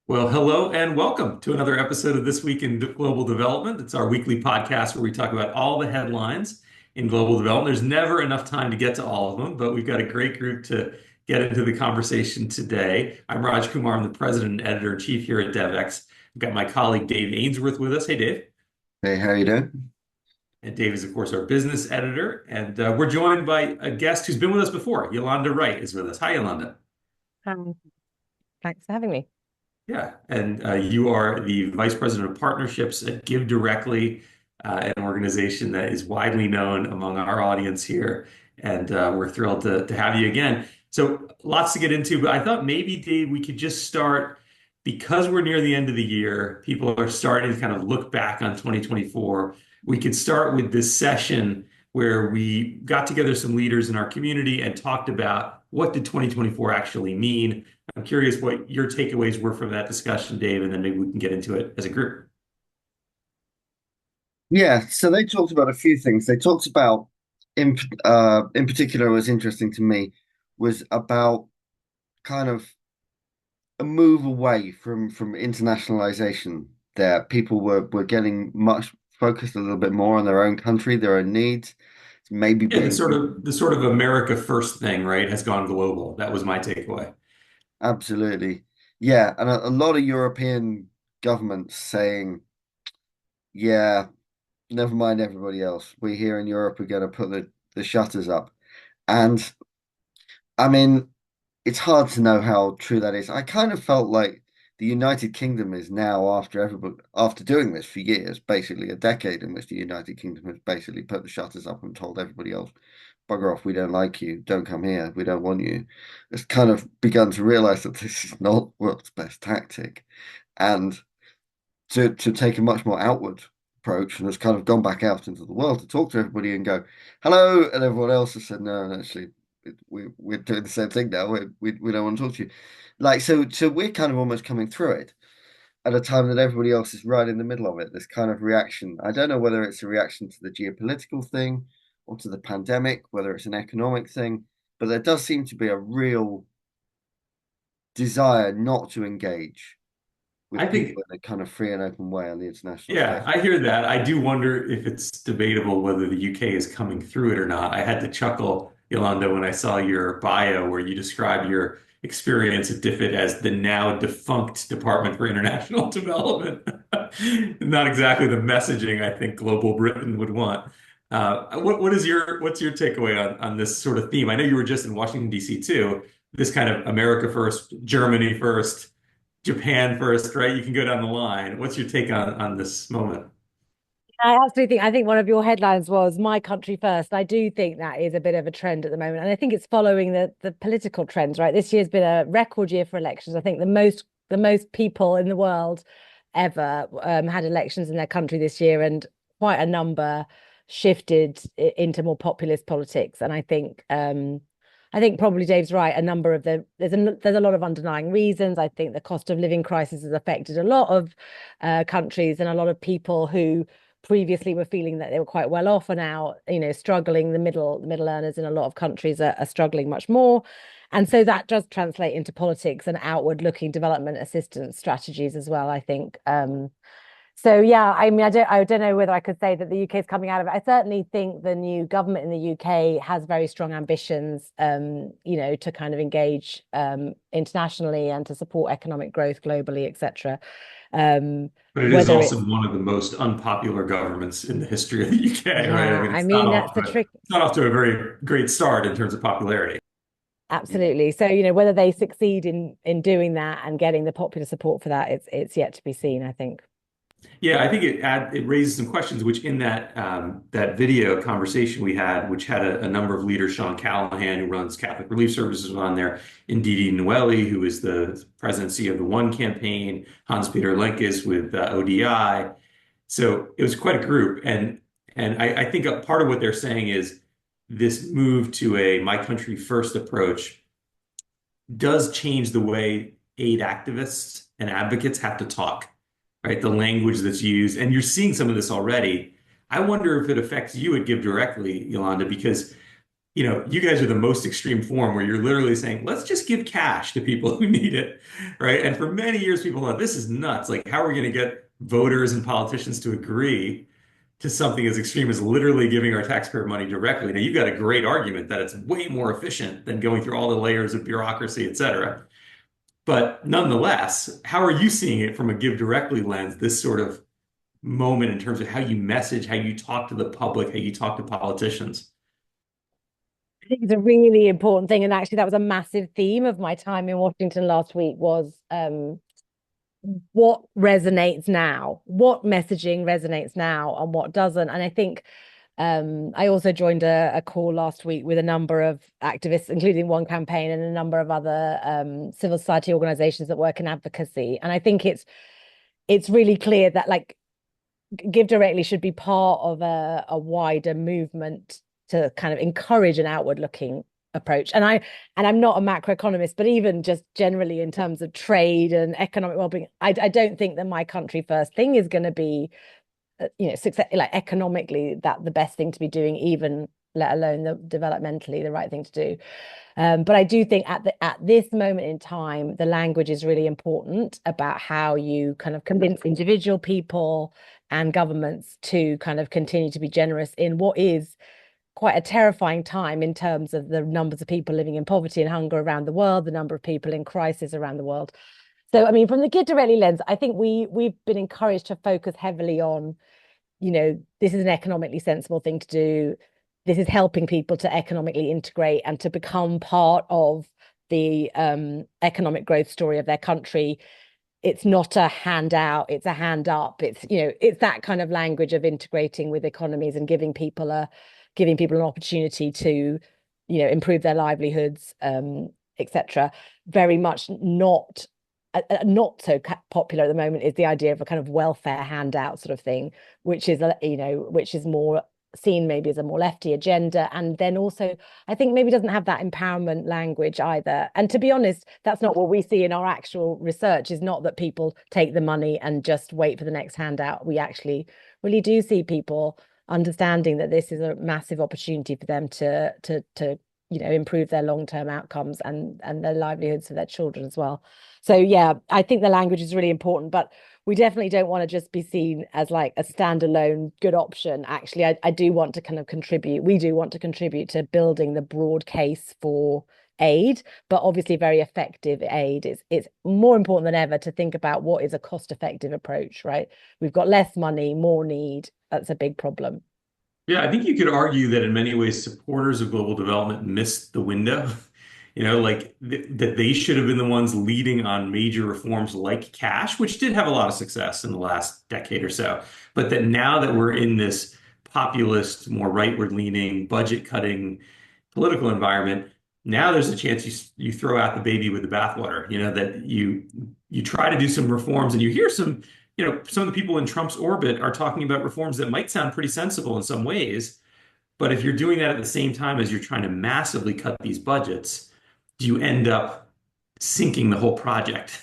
Well, hello and welcome to another episode of This Week in Global Development. It's our weekly podcast where we talk about all the headlines in global development. There's never enough time to get to all of them, but we've got a great group to get into the conversation today. I'm Kumar. I'm the president and editor-in-chief here at Devex. I've got my colleague Dave Ainsworth with us. Hey, Dave. Hey, how you doing? And Dave is, of course, our business editor. And we're joined by a guest who's been with us before. Yolande Wright is with us. Hi, Yolande. Um, Thanks for having me. Yeah, and you are the Vice President of Partnerships at GiveDirectly, an organization that is widely known among our audience here, and we're thrilled to have you again. So lots to get into, but I thought maybe, Dave, we could just start because we're near the end of the year. People are starting to kind of look back on 2024. We could start with this session where we got together some leaders in our community and talked about what did 2024 actually mean. I'm curious what your takeaways were from that discussion, Dave, and then maybe we can get into it as a group. Yeah, so they talked about a few things. They talked about in particular was interesting to me was about kind of a move away from internationalization there. People were getting much focused a little bit more on their own country, their own needs, maybe Yeah, being the sort of America first thing, right, has gone global. That was my takeaway. absolutely. Yeah, and a lot of European governments saying, yeah, never mind everybody else. We here in Europe are going to put the shutters up. And I mean, it's hard to know how true that is. I kind of felt like the United Kingdom is now after everybody after doing this for years, basically a decade in which the United Kingdom has basically put the shutters up and told everybody else, bugger off, we don't like you, don't come here, we don't want you. It's kind of begun to realize that this is not the world's best tactic. And to take a much more outward approach and has kind of gone back out into the world to talk to everybody and go, hello, and everyone else has said, no, actually, we're doing the same thing now. We don't want to talk to you. Like, so we're kind of almost coming through it at a time that everybody else is right in the middle of it. This kind of reaction. I don't know whether it's a reaction to the geopolitical thing or to the pandemic, whether it's an economic thing, but there does seem to be a real desire not to engage I with think, people in a kind of free and open way on the international yeah, stage. I hear that. I do wonder if it's debatable whether the UK is coming through it or not. I had to chuckle, Yolanda, when I saw your bio where you describe your experience at DFID as the now defunct Department for International Development. Not exactly the messaging I think global Britain would want. What's your takeaway on this sort of theme? I know you were just in Washington, D.C. too. This kind of America first, Germany first, Japan first, right? You can go down the line. What's your take on this moment? I think one of your headlines was "My country first." I do think that is a bit of a trend at the moment, and I think it's following the political trends, right? This year's been a record year for elections. I think the most people in the world ever had elections in their country this year, and quite a number shifted into more populist politics. And I think probably Dave's right. A number of there's a lot of underlying reasons. I think the cost of living crisis has affected a lot of countries, and a lot of people who previously were feeling that they were quite well off are now, struggling. The middle earners in a lot of countries are struggling much more. And so that does translate into politics and outward looking development assistance strategies as well, I think. So yeah, I mean, I don't know whether I could say that the UK is coming out of it. I certainly think the new government in the UK has very strong ambitions, to kind of engage internationally and to support economic growth globally, etc. But it is Whether also it's one of the most unpopular governments in the history of the UK, right? I Yeah, mean, I mean that's the trick. it's not off to a very great start in terms of popularity. Absolutely. So, whether they succeed in doing that and getting the popular support for that, it's yet to be seen, I think. Yeah, I think it raises some questions, which in that video conversation we had, which had a number of leaders, Sean Callahan, who runs Catholic Relief Services, was on there, Ndidi Nweli, who is the presidency of the One campaign, Hans-Peter Lenkes with ODI. So it was quite a group, and I think a part of what they're saying is this move to a my country first approach does change the way aid activists and advocates have to talk, right? The language that's used, and you're seeing some of this already. I wonder if it affects you at GiveDirectly, Yolanda, because you guys are the most extreme form where you're literally saying, let's just give cash to people who need it, right? And for many years, people thought this is nuts. Like, how are we going to get voters and politicians to agree to something as extreme as literally giving our taxpayer money directly? Now, you've got a great argument that it's way more efficient than going through all the layers of bureaucracy, et cetera. But nonetheless, how are you seeing it from a give directly lens, this sort of moment in terms of how you message, how you talk to the public, how you talk to politicians? I think it's a really important thing. And actually, that was a massive theme of my time in Washington last week was what resonates now, what messaging resonates now and what doesn't. And I think I also joined a call last week with a number of activists, including One Campaign and a number of other civil society organizations that work in advocacy. And I think it's really clear that like Give Directly should be part of a wider movement to kind of encourage an outward looking approach. And I'm not a macroeconomist, but even just generally in terms of trade and economic well-being, I don't think that my country first thing is going to be success, like economically, that the best thing to be doing, even let alone the developmentally the right thing to do. But I do think at this moment in time, the language is really important about how you kind of convince individual people and governments to kind of continue to be generous in what is quite a terrifying time in terms of the numbers of people living in poverty and hunger around the world, the number of people in crisis around the world. So, I mean, from the Give Directly lens, I think we've been encouraged to focus heavily on, this is an economically sensible thing to do. This is helping people to economically integrate and to become part of the economic growth story of their country. It's not a handout, it's a hand up. It's that kind of language of integrating with economies and giving people an opportunity to, improve their livelihoods, etc. Very much not so popular at the moment is the idea of a kind of welfare handout sort of thing, which is more seen maybe as a more lefty agenda, and then also I think maybe doesn't have that empowerment language either. And to be honest, that's not what we see in our actual research. Is not that people take the money and just wait for the next handout. We actually really do see people understanding that this is a massive opportunity for them to improve their long-term outcomes and their livelihoods for their children as well. So yeah, I think the language is really important, but we definitely don't want to just be seen as like a standalone good option. Actually, I do want to kind of contribute. We do want to contribute to building the broad case for aid, but obviously very effective aid. It's more important than ever to think about what is a cost-effective approach, right? We've got less money, more need. That's a big problem. Yeah, I think you could argue that in many ways, supporters of global development missed the window. Like that they should have been the ones leading on major reforms like cash, which did have a lot of success in the last decade or so. But that now that we're in this populist, more rightward leaning, budget cutting political environment, now there's a chance you throw out the baby with the bathwater, that you try to do some reforms and you hear some of the people in Trump's orbit are talking about reforms that might sound pretty sensible in some ways. But if you're doing that at the same time as you're trying to massively cut these budgets, do you end up sinking the whole project?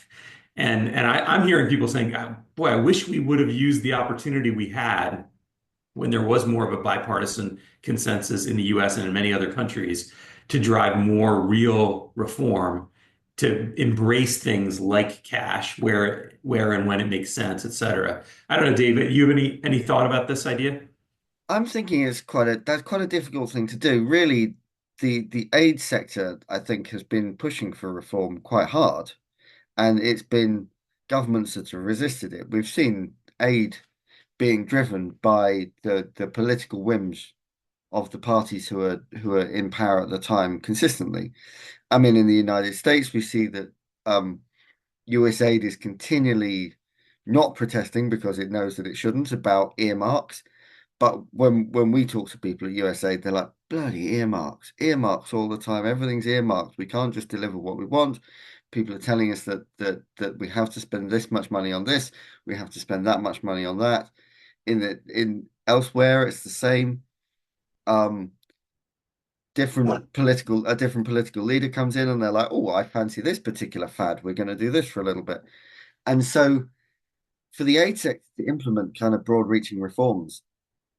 And I'm hearing people saying, boy, I wish we would have used the opportunity we had when there was more of a bipartisan consensus in the US and in many other countries to drive more real reform, to embrace things like cash where and when it makes sense, et cetera. I don't know, David, you have any thought about this idea? I'm thinking that's quite a difficult thing to do. Really, the aid sector, I think, has been pushing for reform quite hard, and it's been governments that have resisted it. We've seen aid being driven by the political whims of the parties who are in power at the time consistently. I mean, in the United States, we see that US aid is continually not protesting because it knows that it shouldn't about earmarks. But when we talk to people at USA, they're like, bloody earmarks, earmarks all the time. Everything's earmarked. We can't just deliver what we want. People are telling us that we have to spend this much money on this, we have to spend that much money on that. In elsewhere, it's the same. Um, a different political leader comes in and they're like, oh, I fancy this particular fad. We're going to do this for a little bit. And so for the aid sector to implement kind of broad-reaching reforms,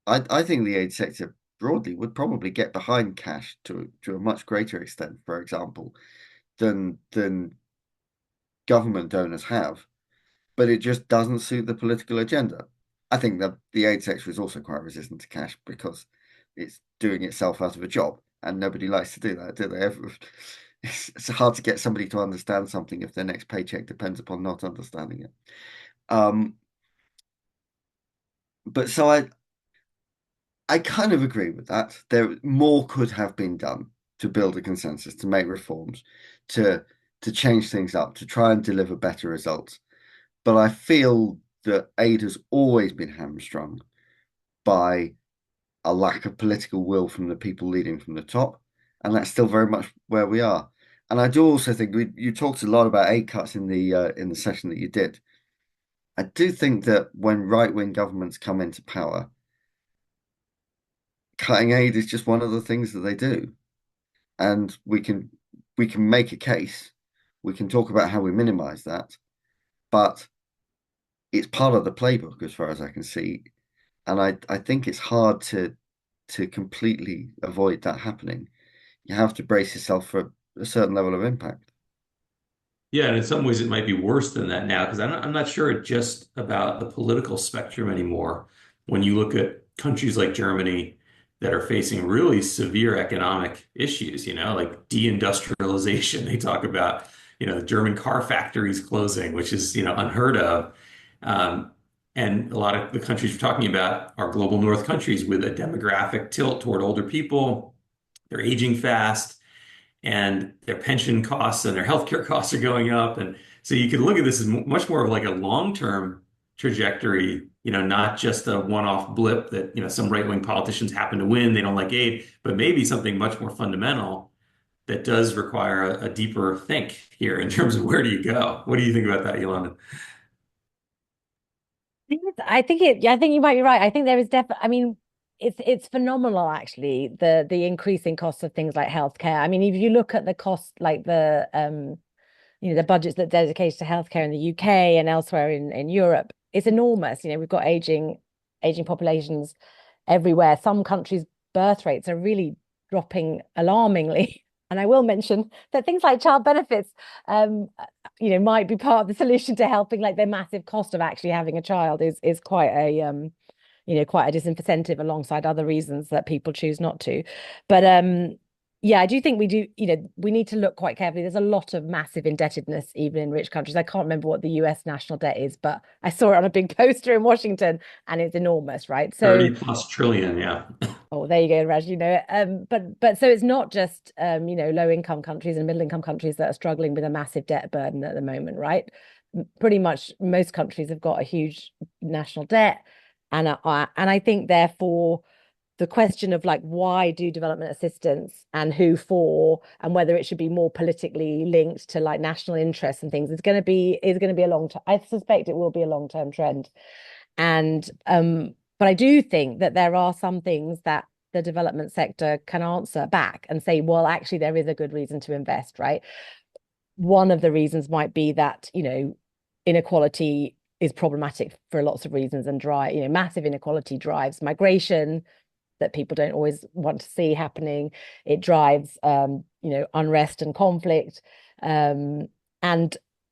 I think the aid sector broadly would probably get behind cash to a much greater extent, for example, than government donors have, but it just doesn't suit the political agenda. I think that the aid sector is also quite resistant to cash because it's doing itself out of a job, and nobody likes to do that, do they? It's hard to get somebody to understand something if their next paycheck depends upon not understanding it. But so I kind of agree with that. There more could have been done to build a consensus, to make reforms, to change things up, to try and deliver better results. But I feel that aid has always been hamstrung by a lack of political will from the people leading from the top, and that's still very much where we are. And I do also think you talked a lot about aid cuts in the session that you did. I do think that when right-wing governments come into power, cutting aid is just one of the things that they do. And we can make a case. We can talk about how we minimize that, but it's part of the playbook as far as I can see. And I think it's hard to completely avoid that happening. You have to brace yourself for a certain level of impact. Yeah, and in some ways it might be worse than that now because I'm not sure it's just about the political spectrum anymore. When you look at countries like Germany that are facing really severe economic issues, like deindustrialization, they talk about, German car factories closing, which is, unheard of. Um, and a lot of the countries we're talking about are global north countries with a demographic tilt toward older people. They're aging fast and their pension costs and their healthcare costs are going up. And so you can look at this as much more of like a long-term trajectory, not just a one-off blip that, some right-wing politicians happen to win, they don't like aid, but maybe something much more fundamental that does require a deeper think here in terms of where do you go? What do you think about that, Yolanda? I think you might be right. I think there is definitely, I mean, it's phenomenal actually, the increasing costs of things like healthcare. I mean, if you look at the cost, like the budgets that dedicated to healthcare in the UK and elsewhere in Europe, it's enormous. We've got aging populations everywhere. Some countries' birth rates are really dropping alarmingly. And I will mention that things like child benefits, might be part of the solution to helping. Like the massive cost of actually having a child is quite quite a disincentive alongside other reasons that people choose not to. But yeah, I do think we need to look quite carefully. There's a lot of massive indebtedness, even in rich countries. I can't remember what the US national debt is, but I saw it on a big poster in Washington and it's enormous, right? So, 30 plus trillion, yeah. oh, there you go, Raj, but so it's not just, low income countries and middle income countries that are struggling with a massive debt burden at the moment, right? Pretty much most countries have got a huge national debt. And I think therefore, the question of like why do development assistance and who for and whether it should be more politically linked to like national interests and things is going to be a long term. I suspect it will be a long-term trend. And but I do think that there are some things that the development sector can answer back and say, well, actually there is a good reason to invest, right? One of the reasons might be that, inequality is problematic for lots of reasons and massive inequality drives migration that people don't always want to see happening. It drives, unrest and conflict. And,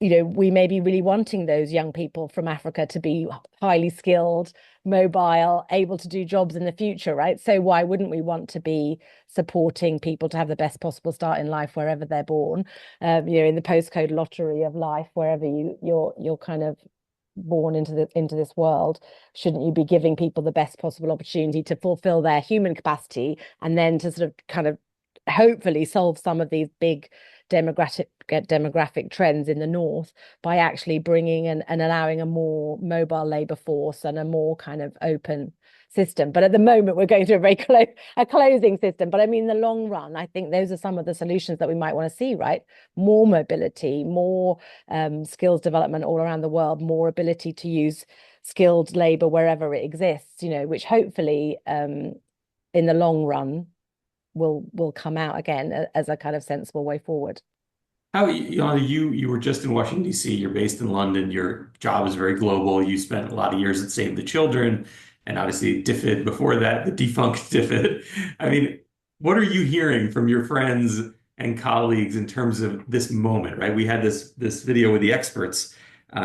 we may be really wanting those young people from Africa to be highly skilled, mobile, able to do jobs in the future, right? So why wouldn't we want to be supporting people to have the best possible start in life wherever they're born? In the postcode lottery of life, wherever you're kind of born into this world, shouldn't you be giving people the best possible opportunity to fulfill their human capacity and then to sort of kind of hopefully solve some of these big demographic trends in the north by actually bringing and allowing a more mobile labor force and a more kind of open system. But at the moment we're going through a very closing system. But I mean, in the long run, I think those are some of the solutions that we might want to see, right? More mobility, more skills development all around the world, more ability to use skilled labor wherever it exists, which hopefully in the long run will come out again as a kind of sensible way forward. You were just in Washington, D.C. You're based in London. Your job is very global. You spent a lot of years at Save the Children and obviously DFID before that, the defunct DFID. I mean, what are you hearing from your friends and colleagues in terms of this moment, right? We had this video with the experts,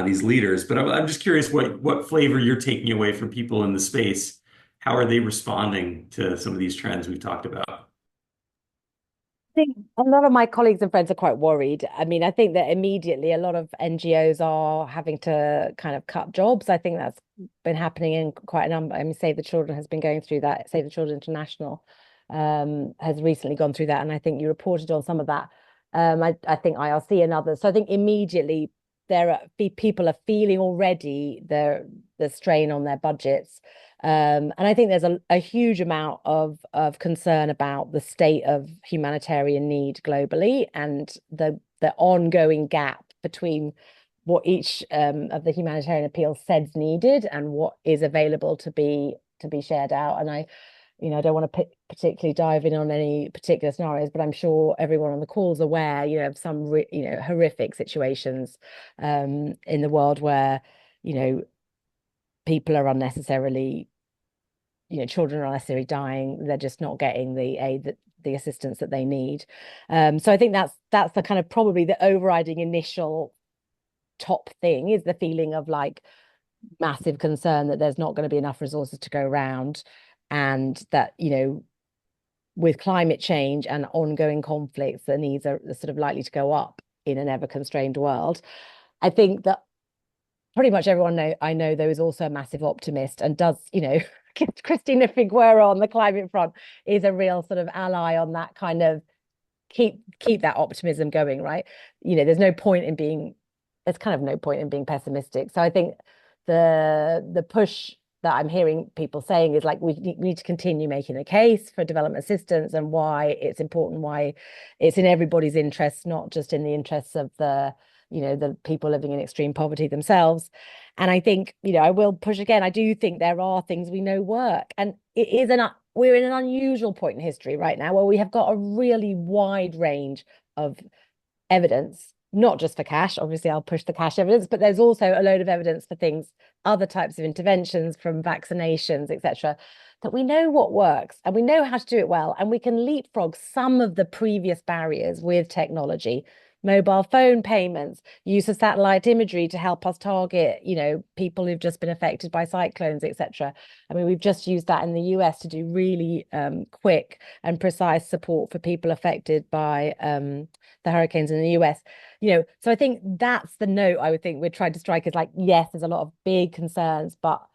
these leaders, but I'm just curious what flavor you're taking away from people in the space. How are they responding to some of these trends we've talked about? Think a lot of my colleagues and friends are quite worried. I mean, I think that immediately a lot of NGOs are having to kind of cut jobs. I think that's been happening in quite a number. I mean, Save the Children has been going through that. Save the Children International has recently gone through that, and I think you reported on some of that. I think IRC and others. So I think immediately people are feeling already the strain on their budgets. And I think there's a huge amount of concern about the state of humanitarian need globally and the ongoing gap between what each of the humanitarian appeals says needed and what is available to be shared out. And I don't want to particularly dive in on any particular scenarios, but I'm sure everyone on the call is aware, of some horrific situations in the world where, people are unnecessarily children are unnecessarily dying. They're just not getting the aid the assistance that they need. So I think that's the kind of probably the overriding initial top thing is the feeling of like massive concern that there's not going to be enough resources to go around, and that with climate change and ongoing conflicts, the needs are sort of likely to go up in an ever constrained world. I think that pretty much everyone I know though is also a massive optimist and does Christina Figueroa on the climate front is a real sort of ally on that kind of keep that optimism going, right? There's kind of no point in being pessimistic. So I think the push that I'm hearing people saying is like we need to continue making a case for development assistance and why it's important, why it's in everybody's interests, not just in the interests of the people living in extreme poverty themselves. And I think, I will push again. I do think there are things we know work. And we're in an unusual point in history right now where we have got a really wide range of evidence, not just for cash. Obviously, I'll push the cash evidence, but there's also a load of evidence for things, other types of interventions from vaccinations, etc., that we know what works and we know how to do it well. And we can leapfrog some of the previous barriers with technology. Mobile phone payments, use of satellite imagery to help us target, people who've just been affected by cyclones, etc. I mean, we've just used that in the US to do really quick and precise support for people affected by the hurricanes in the US. So I think that's the note I would think we're trying to strike is like, yes, there's a lot of big concerns, but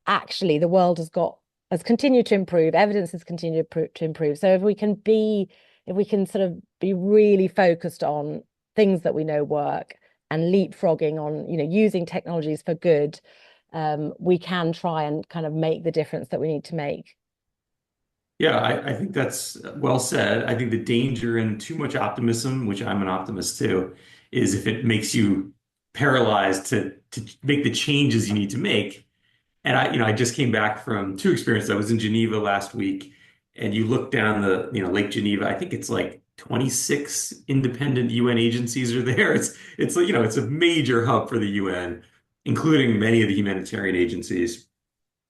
actually the world has continued to improve, evidence has continued to improve. So if we can sort of be really focused on things that we know work and leapfrogging on, using technologies for good, we can try and kind of make the difference that we need to make. Yeah, I think that's well said. I think the danger in too much optimism, which I'm an optimist too, is if it makes you paralyzed to make the changes you need to make. And I just came back from two experiences. I was in Geneva last week, and you look down Lake Geneva. I think it's like 26 independent UN agencies are there. It's like, it's a major hub for the UN, including many of the humanitarian agencies.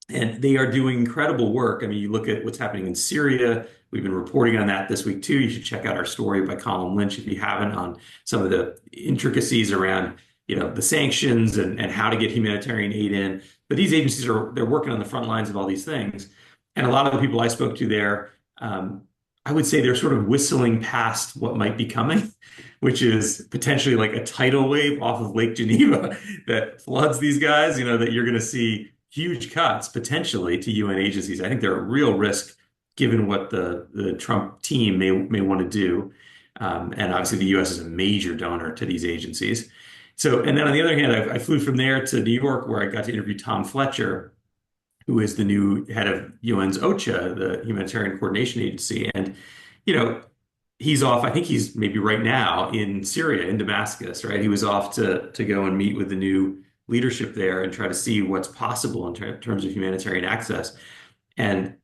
And they are doing incredible work. I mean, you look at what's happening in Syria. We've been reporting on that this week too. You should check out our story by Colin Lynch if you haven't on some of the intricacies around, the sanctions and how to get humanitarian aid in. But these agencies they're working on the front lines of all these things. And a lot of the people I spoke to there, I would say they're sort of whistling past what might be coming, which is potentially like a tidal wave off of Lake Geneva that floods these guys, that you're going to see huge cuts potentially to UN agencies. I think they're a real risk given what the Trump team may want to do. And obviously the US is a major donor to these agencies. So, and then on the other hand, I flew from there to New York where I got to interview Tom Fletcher, who is the new head of UN's OCHA, the Humanitarian Coordination Agency. And, he's off, I think he's maybe right now in Syria, in Damascus, right? He was off to go and meet with the new leadership there and try to see what's possible in terms of humanitarian access. And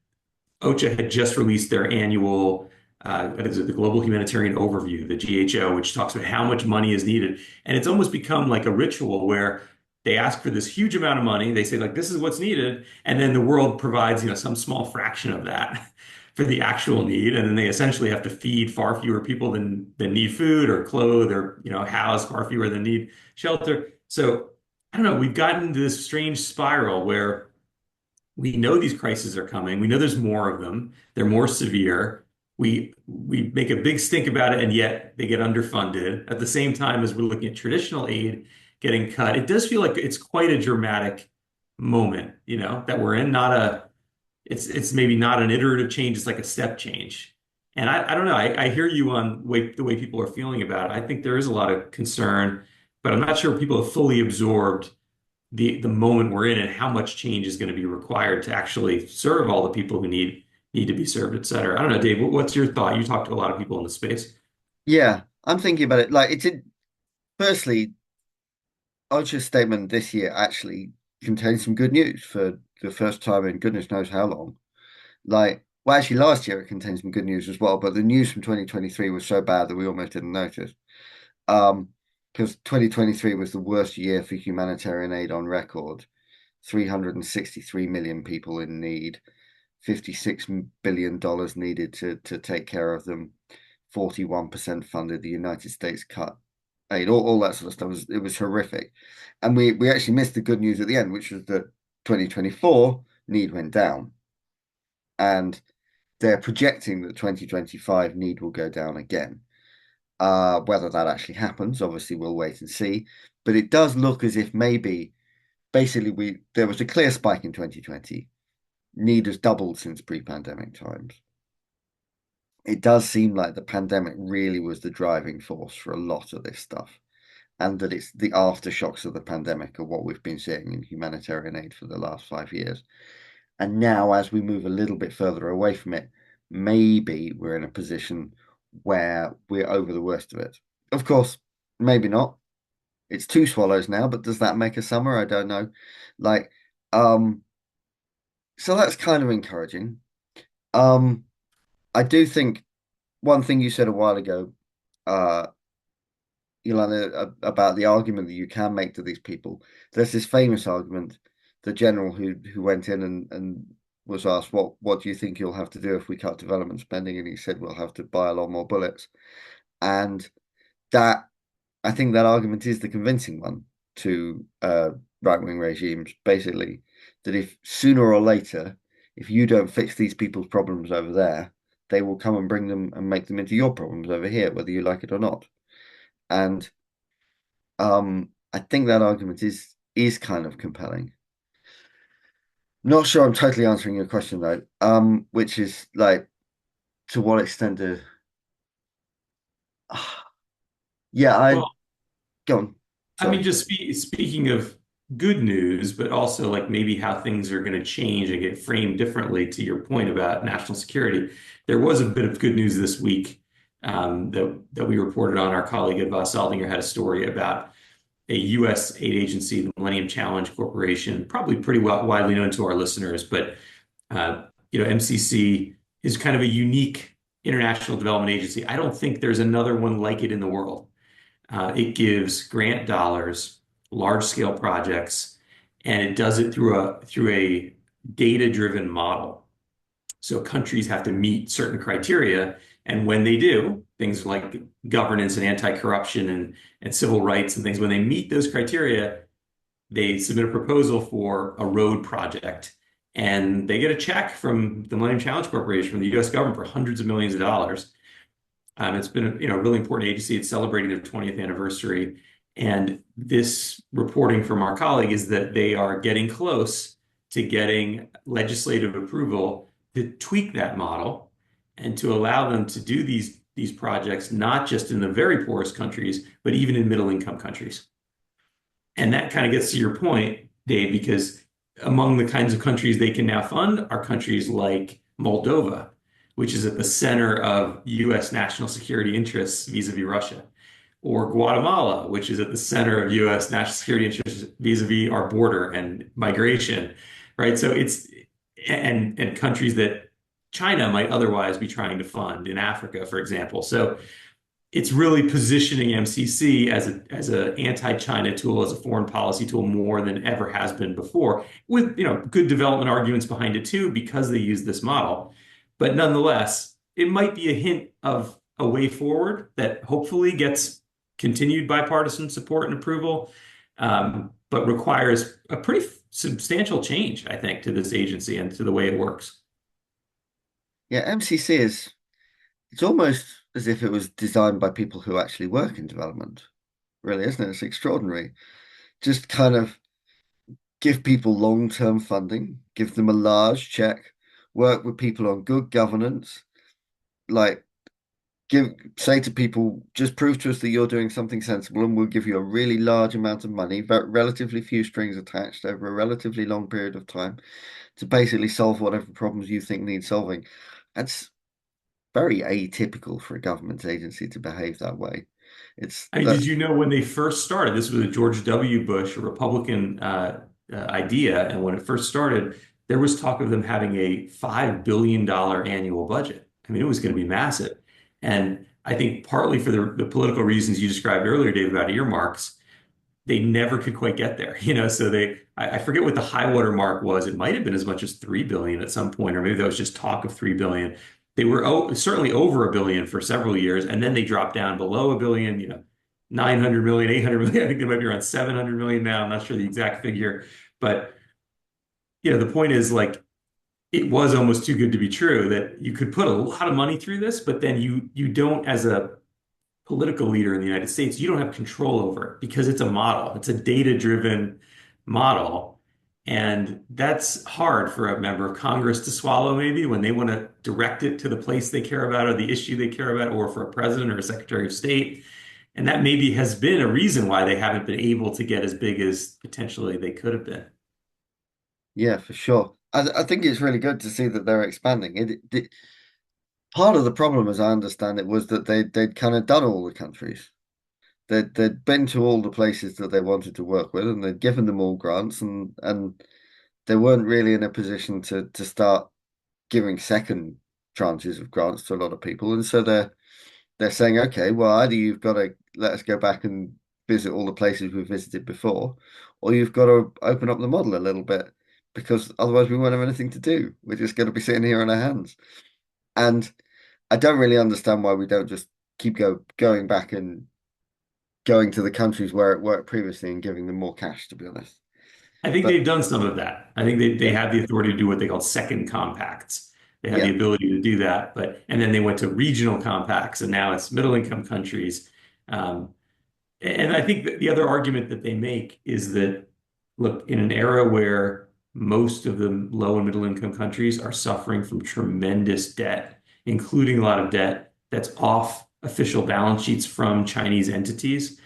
OCHA had just released their annual, what is it, the Global Humanitarian Overview, the GHO, which talks about how much money is needed. And it's almost become like a ritual where they ask for this huge amount of money. They say like, this is what's needed. And then the world provides, some small fraction of that for the actual need. And then they essentially have to feed far fewer people than need food or clothe or, house far fewer than need shelter. So I don't know, we've gotten into this strange spiral where we know these crises are coming. We know there's more of them. They're more severe. We make a big stink about it, and yet they get underfunded. At the same time as we're looking at traditional aid getting cut, it does feel like it's quite a dramatic moment, that we're in. Not a, it's maybe not an iterative change. It's like a step change. And I don't know. I hear you on the way people are feeling about it. I think there is a lot of concern, but I'm not sure people have fully absorbed the moment we're in and how much change is going to be required to actually serve all the people who need to be served, et cetera. I don't know, Dave, what's your thought? You talk to a lot of people in the space. Yeah, I'm thinking about it. Like firstly, Archer's statement this year actually contains some good news for the first time in goodness knows how long. Like, well, actually, last year it contained some good news as well, but the news from 2023 was so bad that we almost didn't notice. Um, because 2023 was the worst year for humanitarian aid on record. 363 million people in need, $56 billion needed to take care of them, 41% funded. The United States cut aid, all that sort of stuff. It was horrific. And we actually missed the good news at the end, which was that 2024 need went down. And they're projecting that 2025 need will go down again. Whether that actually happens, obviously, we'll wait and see. But it does look as if maybe, basically, there was a clear spike in 2020. Need has doubled since pre-pandemic times. It does seem like the pandemic really was the driving force for a lot of this stuff, and that it's the aftershocks of the pandemic are what we've been seeing in humanitarian aid for the last 5 years. And now, as we move a little bit further away from it, maybe we're in a position where we're over the worst of it. Of course, maybe not. It's two swallows now, but does that make a summer? I don't know. Like, so that's kind of encouraging. Um, I do think one thing you said a while ago, uh, Yolande, about the argument that you can make to these people. There's this famous argument, the general who went in and was asked, what do you think you'll have to do if we cut development spending? And he said, we'll have to buy a lot more bullets. And that, I think that argument is the convincing one to right-wing regimes, basically, that if sooner or later, if you don't fix these people's problems over there, they will come and bring them and make them into your problems over here, whether you like it or not. And I think that argument is kind of compelling. Not sure I'm totally answering your question though, which is like, to what extent do yeah, I Well, go on. I mean, Sorry. just speaking of good news, but also like maybe how things are going to change and get framed differently to your point about national security. There was a bit of good news this week that we reported on. Our colleague at Voss Aldinger had a story about a U.S. aid agency, the Millennium Challenge Corporation, probably pretty widely known to our listeners, but MCC is kind of a unique international development agency. I don't think there's another one like it in the world. It gives grant dollars, large scale projects, and it does it through a data-driven model. So countries have to meet certain criteria, and when they do, things like governance and anti-corruption and civil rights and things, when they meet those criteria, they submit a proposal for a road project, and they get a check from the Millennium Challenge Corporation, from the U.S. government, for hundreds of millions of dollars. It's been a really important agency. It's celebrating their 20th anniversary. And this reporting from our colleague is that they are getting close to getting legislative approval to tweak that model and to allow them to do these projects, not just in the very poorest countries, but even in middle income countries. And that kind of gets to your point, Dave, because among the kinds of countries they can now fund are countries like Moldova, which is at the center of US national security interests vis-a-vis Russia, or Guatemala, which is at the center of US national security interests vis-a-vis our border and migration, right? So and countries that China might otherwise be trying to fund in Africa, for example. So it's really positioning MCC as a anti-China tool, as a foreign policy tool more than ever has been before, with good development arguments behind it too, because they use this model. But nonetheless, it might be a hint of a way forward that hopefully gets continued bipartisan support and approval, but requires a pretty substantial change, I think, to this agency and to the way it works. Yeah, MCC it's almost as if it was designed by people who actually work in development, really, isn't it? It's extraordinary. Just kind of give people long-term funding, give them a large check, work with people on good governance, like say to people, just prove to us that you're doing something sensible, and we'll give you a really large amount of money, but relatively few strings attached over a relatively long period of time to basically solve whatever problems you think need solving. That's very atypical for a government agency to behave that way. I mean, did That's you know when they first started, this was a George W. Bush, a Republican idea, and when it first started, there was talk of them having a $5 billion annual budget. I mean, it was going to be massive. And I think partly for the political reasons you described earlier, Dave, about earmarks, they never could quite get there. So I forget what the high water mark was. It might have been as much as 3 billion at some point, or maybe that was just talk of 3 billion. They were certainly over a billion for several years, and then they dropped down below a billion, 900 million, 800 million. I think they might be around 700 million now. I'm not sure the exact figure, but the point is, like, it was almost too good to be true that you could put a lot of money through this, but then you don't, as a political leader in the United States, you don't have control over it because it's a model. It's a data-driven model. And that's hard for a member of Congress to swallow, maybe when they want to direct it to the place they care about or the issue they care about, or for a president or a secretary of state. And that maybe has been a reason why they haven't been able to get as big as potentially they could have been. Yeah, for sure. I think it's really good to see that they're expanding. Part of the problem, as I understand it, was that they'd kind of done all the countries. They'd been to all the places that they wanted to work with, and they'd given them all grants, and they weren't really in a position to start giving second tranches of grants to a lot of people. And so they're saying, okay, well, either you've got to let us go back and visit all the places we visited before, or you've got to open up the model a little bit, because otherwise we won't have anything to do. We're just going to be sitting here on our hands. And I don't really understand why we don't just keep going back and going to the countries where it worked previously and giving them more cash, to be honest. I think But they've done some of that. I think they yeah, have the authority to do what they call second compacts. They have the yeah, ability to do that, and then they went to regional compacts, and now it's middle income countries. Um, and I think that the other argument that they make is that, look, in an era where most of the low and middle income countries are suffering from tremendous debt, including a lot of debt that's off official balance sheets from Chinese entities,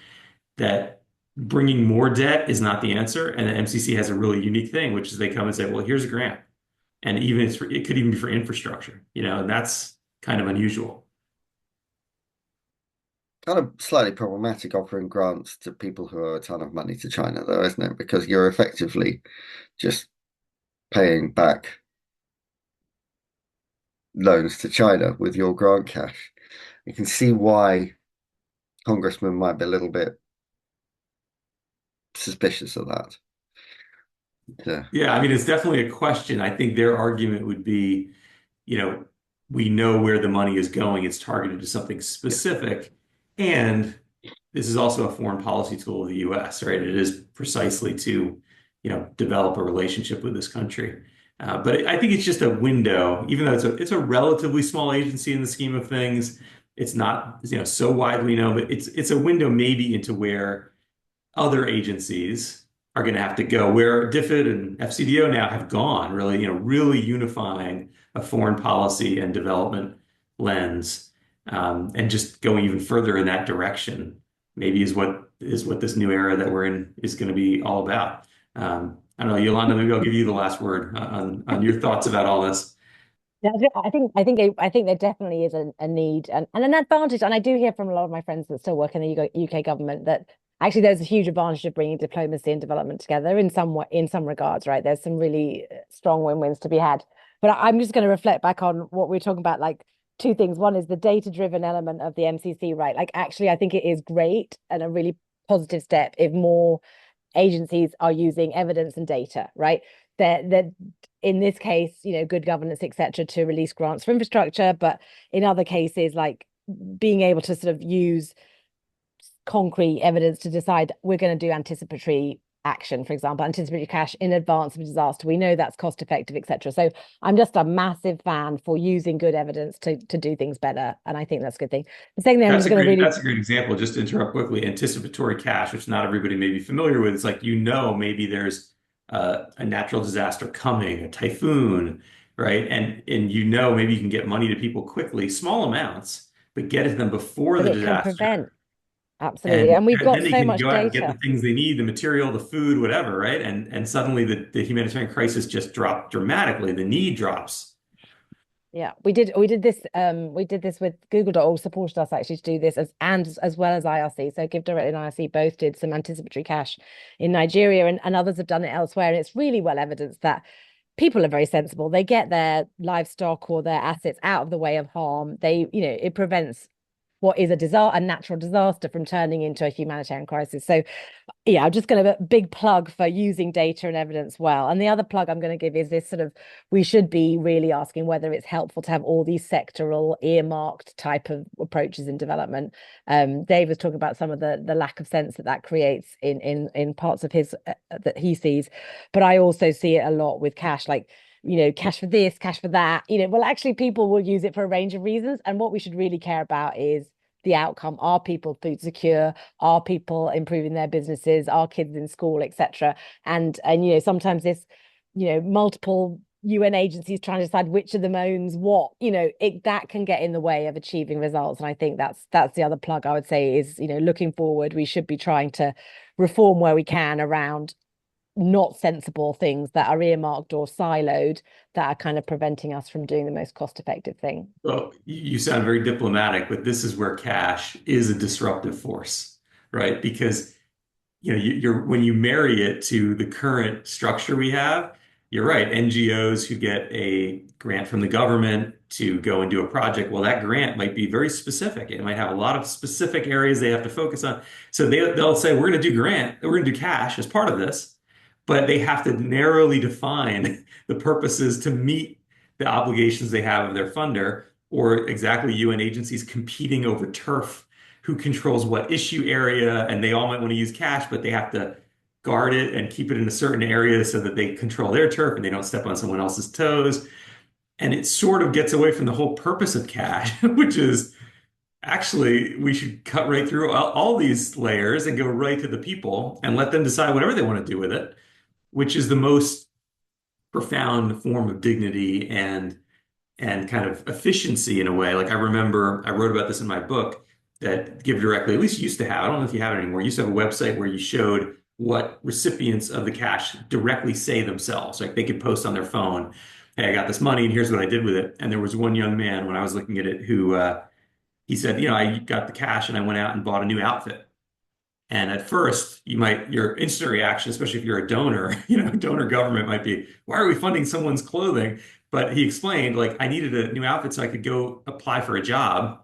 that bringing more debt is not the answer. And the MCC has a really unique thing, which is they come and say, well, here's a grant. And it could even be for infrastructure, and that's kind of unusual. kind of slightly problematic offering grants to people who owe a ton of money to China, though, isn't it? Because you're effectively just paying back loans to China with your grant cash. You can see why congressmen might be a little bit suspicious of that. Yeah, Yeah, I mean, it's definitely a question. I think their argument would be, you know, we know where the money is going. It's targeted to something yeah, specific. And this is also a foreign policy tool of the US, right? It is precisely to, develop a relationship with this country. But I think it's just a window, even though it's a relatively small agency in the scheme of things. It's not, so widely known, but it's a window maybe into where other agencies are going to have to go, where DFID and FCDO now have gone, really, really unifying a foreign policy and development lens, and just going even further in that direction. Maybe is what this new era that we're in is going to be all about. I don't know, Yolanda, maybe I'll give you the last word on your thoughts about all this. Yeah, I think there definitely is a need and an advantage. And I do hear from a lot of my friends that still work in the UK government that actually there's a huge advantage of bringing diplomacy and development together in some way, in some regards, right? There's some really strong win-wins to be had. But I'm just going to reflect back on what we are talking about, like two things. One is the data-driven element of the MCC, right? Like, actually, I think it is great and a really positive step if more agencies are using evidence and data, right? That in this case, good governance, etc., to release grants for infrastructure, but in other cases, like being able to sort of use concrete evidence to decide we're going to do anticipatory action, for example, anticipatory cash in advance of a disaster. We know that's cost effective, etc. So I'm just a massive fan for using good evidence to do things better, and I think that's a good thing. The second thing I'm just going to really That's a great example. Just to interrupt quickly, anticipatory cash, which not everybody may be familiar with. It's like maybe there's a natural disaster coming, a typhoon, right? And maybe you can get money to people quickly, small amounts, but get it them before but the it can disaster. prevent. Absolutely. And And we've got then they so can much go out and get the data. things they need, the material, the food, whatever, right? And suddenly the humanitarian crisis just dropped dramatically. The need drops. Yeah, we did this with Google.org supported us actually to do this as well as IRC. So GiveDirectly and IRC both did some anticipatory cash in Nigeria, and others have done it elsewhere. And it's really well evidenced that people are very sensible. They get their livestock or their assets out of the way of harm. It prevents what is a natural disaster from turning into a humanitarian crisis. So yeah, I'm just going to big plug for using data and evidence well. And the other plug I'm going to give is this sort of, we should be really asking whether it's helpful to have all these sectoral earmarked type of approaches in development. Dave was talking about some of the lack of sense that creates in parts of his that he sees, but I also see it a lot with cash, like cash for this, cash for that. Well, actually, people will use it for a range of reasons, and what we should really care about is the outcome. Are people food secure? Are people improving their businesses? Are kids in school, etc.? And sometimes this, multiple UN agencies trying to decide which of them owns what, that can get in the way of achieving results. And I think that's the other plug I would say is, looking forward, we should be trying to reform where we can around not sensible things that are earmarked or siloed that are kind of preventing us from doing the most cost effective thing. Well, you sound very diplomatic, but this is where cash is a disruptive force, right? Because you're when you marry it to the current structure we have, you're right. NGOs who get a grant from the government to go and do a project, well, that grant might be very specific. It might have a lot of specific areas they have to focus on. So they'll say, we're going to we're going to do cash as part of this, but they have to narrowly define the purposes to meet the obligations they have of their funder, or exactly UN agencies competing over turf, who controls what issue area, and they all might want to use cash, but they have to guard it and keep it in a certain area so that they control their turf and they don't step on someone else's toes. And it sort of gets away from the whole purpose of cash, which is actually we should cut right through all these layers and go right to the people and let them decide whatever they want to do with it, which is the most profound form of dignity and kind of efficiency in a way. Like I remember I wrote about this in my book that GiveDirectly at least used to have. I don't know if you have it anymore. Used to have a website where you showed what recipients of the cash directly say themselves. Like they could post on their phone, "Hey, I got this money and here's what I did with it." And there was one young man when I was looking at it who he said, I got the cash and I went out and bought a new outfit. And at first, your instant reaction, especially if you're a donor, donor government might be, why are we funding someone's clothing? But he explained, like, I needed a new outfit so I could go apply for a job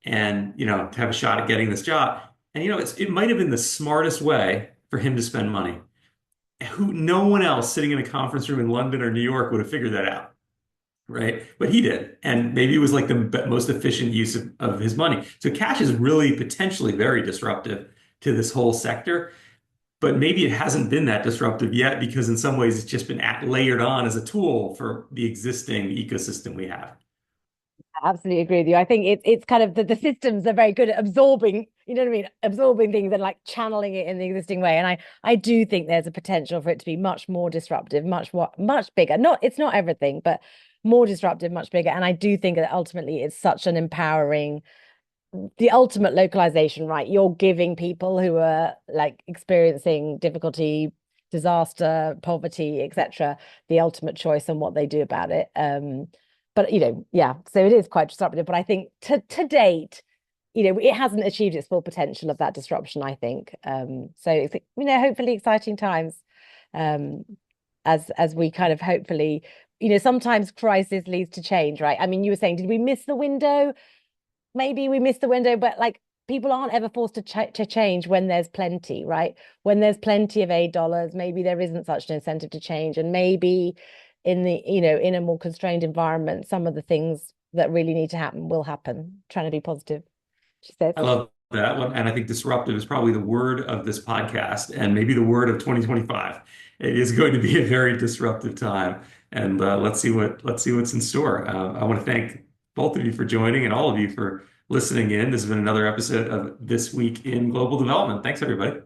and, to have a shot at getting this job. And, it might have been the smartest way for him to spend money. No one else sitting in a conference room in London or New York would have figured that out. Right. But he did. And maybe it was like the most efficient use of his money. So cash is really potentially very disruptive to this whole sector. But maybe it hasn't been that disruptive yet because in some ways it's just been layered on as a tool for the existing ecosystem we have. I absolutely agree with you. I think it's kind of the systems are very good at absorbing, you know what I mean, absorbing things and like channeling it in the existing way. And I do think there's a potential for it to be much more disruptive, much bigger. It's not everything, but more disruptive, much bigger. And I do think that ultimately it's such an empowering, the ultimate localization, right? You're giving people who are like experiencing difficulty, disaster, poverty, etc., the ultimate choice on what they do about it. But yeah, so it is quite disruptive. But I think to date, it hasn't achieved its full potential of that disruption, I think. So it's hopefully exciting times. As we kind of hopefully sometimes crisis leads to change, right? I mean, you were saying, did we miss the window? Maybe we missed the window, but like people aren't ever forced to change when there's plenty, right? When there's plenty of aid dollars, maybe there isn't such an incentive to change. And maybe in a more constrained environment, some of the things that really need to happen will happen. Trying to be positive, she says. I love that one. And I think disruptive is probably the word of this podcast and maybe the word of 2025. It is going to be a very disruptive time. And let's see what's in store. I want to thank both of you for joining and all of you for listening in. This has been another episode of This Week in Global Development. Thanks, everybody.